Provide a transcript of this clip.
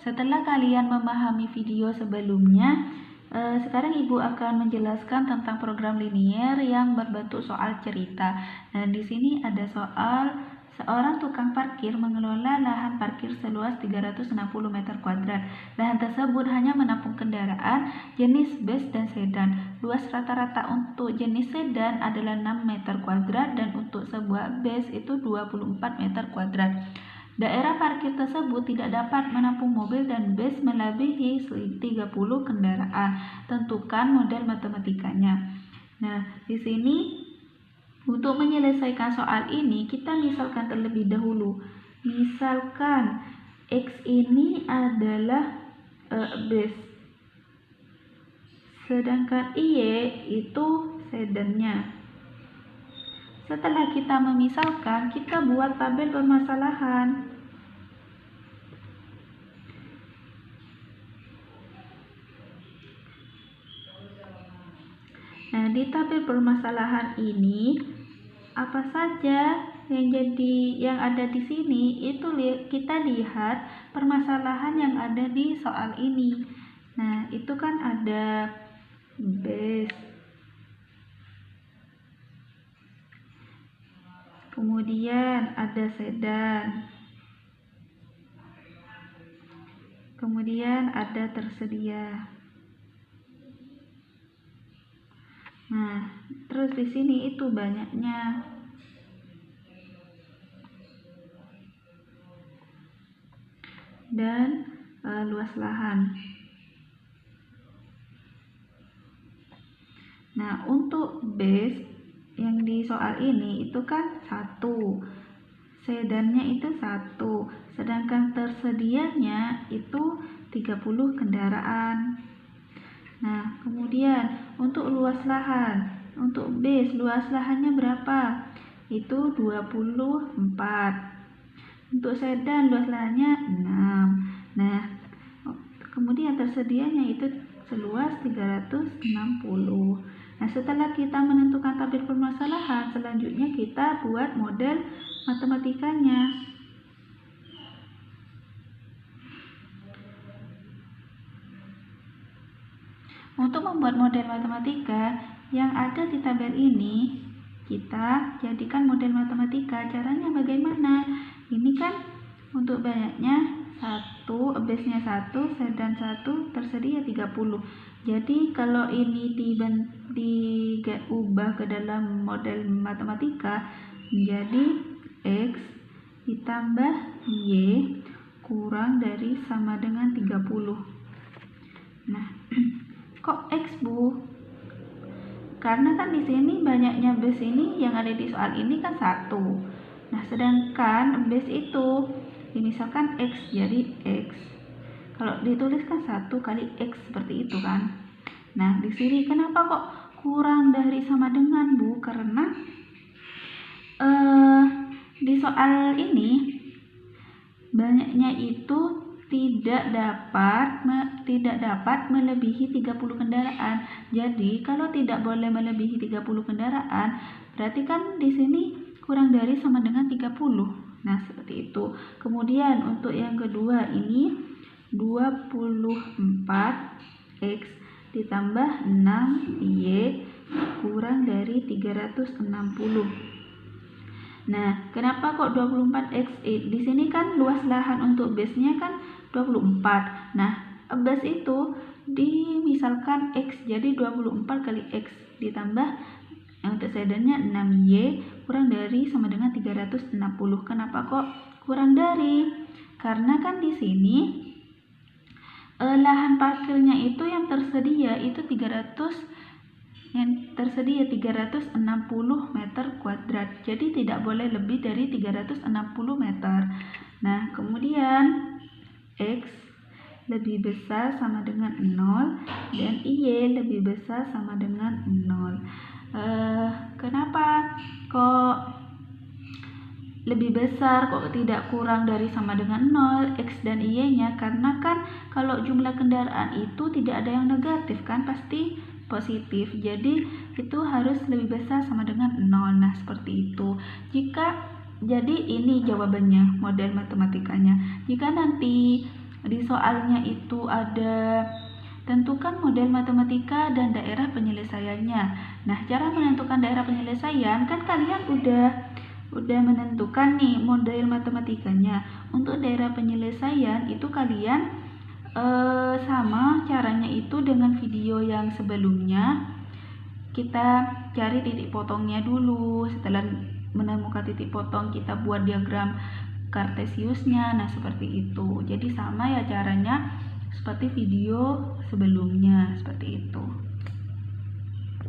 setelah kalian memahami video sebelumnya, sekarang Ibu akan menjelaskan tentang program linier yang berbentuk soal cerita. Nah, di sini ada soal seorang tukang parkir mengelola lahan parkir seluas 360 meter kuadrat. Lahan tersebut hanya menampung kendaraan jenis bus dan sedan. Luas rata-rata untuk jenis sedan adalah 6 meter kuadrat dan untuk sebuah bus itu 24 meter kuadrat. Daerah parkir tersebut tidak dapat menampung mobil dan bus melebihi 30 kendaraan. Tentukan model matematikanya. Nah, di sini untuk menyelesaikan soal ini kita misalkan terlebih dahulu. Misalkan X ini adalah bus, sedangkan Y itu sedannya. Setelah kita memisalkan, kita buat tabel permasalahan. Nah, di tabel permasalahan ini apa saja yang ada di sini itu kita lihat permasalahan yang ada di soal ini. Nah, itu kan ada bus, kemudian ada sedan, kemudian ada tersedia. Nah, terus di sini itu banyaknya. Dan luas lahan. Nah, untuk bus yang di soal ini itu kan 1, sedannya itu 1, sedangkan tersedianya itu 30 kendaraan. Nah, kemudian untuk luas lahan, untuk bus luas lahannya berapa? Itu 24. Untuk sedan luas lahannya 6. Nah, kemudian tersedianya itu seluas 360. Nah, setelah kita menentukan tabel permasalahan, selanjutnya kita buat model matematikanya. Untuk membuat model matematika yang ada di tabel ini, kita jadikan model matematika. Caranya bagaimana? Ini kan untuk banyaknya 1, busnya 1, sedan 1, tersedia 30. Jadi kalau ini diubah ke dalam model matematika menjadi X ditambah Y kurang dari sama dengan 30. Nah, kok X, Bu? Karena kan di sini banyaknya bus ini yang ada di soal ini kan 1. Nah, sedangkan bus itu misalkan X, jadi X. Kalau dituliskan 1 kali X seperti itu kan. Nah, di sini kenapa kok kurang dari sama dengan, Bu? Karena di soal ini banyaknya itu tidak dapat melebihi 30 kendaraan. Jadi, kalau tidak boleh melebihi 30 kendaraan, berarti kan di sini kurang dari sama dengan 30. Nah, seperti itu. Kemudian untuk yang kedua ini 24X ditambah 6Y kurang dari 360. Nah, kenapa kok 24X? Di sini kan luas lahan untuk busnya kan 24. Nah, bus itu misalkan X, jadi 24 kali X ditambah untuk sedannya 6Y kurang dari sama dengan 360. Kenapa kok kurang dari? Karena kan di sini lahan parkirnya itu yang tersedia 360 meter kuadrat. Jadi tidak boleh lebih dari 360 meter. Nah, kemudian X lebih besar sama dengan 0 dan Y lebih besar sama dengan 0. Kenapa kok lebih besar, kok tidak kurang dari sama dengan 0 X dan Y-nya? Karena kan kalau jumlah kendaraan itu tidak ada yang negatif kan, pasti positif. Jadi itu harus lebih besar sama dengan 0. Nah, seperti itu. Jadi ini jawabannya, model matematikanya. Jika nanti Di soalnya itu ada tentukan model matematika dan daerah penyelesaiannya. Nah, cara menentukan daerah penyelesaian kan kalian udah menentukan nih model matematikanya. Untuk daerah penyelesaian itu kalian sama caranya itu dengan video yang sebelumnya. Kita cari titik potongnya dulu. Setelah menemukan titik potong, kita buat diagram kartesiusnya. Nah, seperti itu. Jadi sama ya caranya seperti video sebelumnya, seperti itu.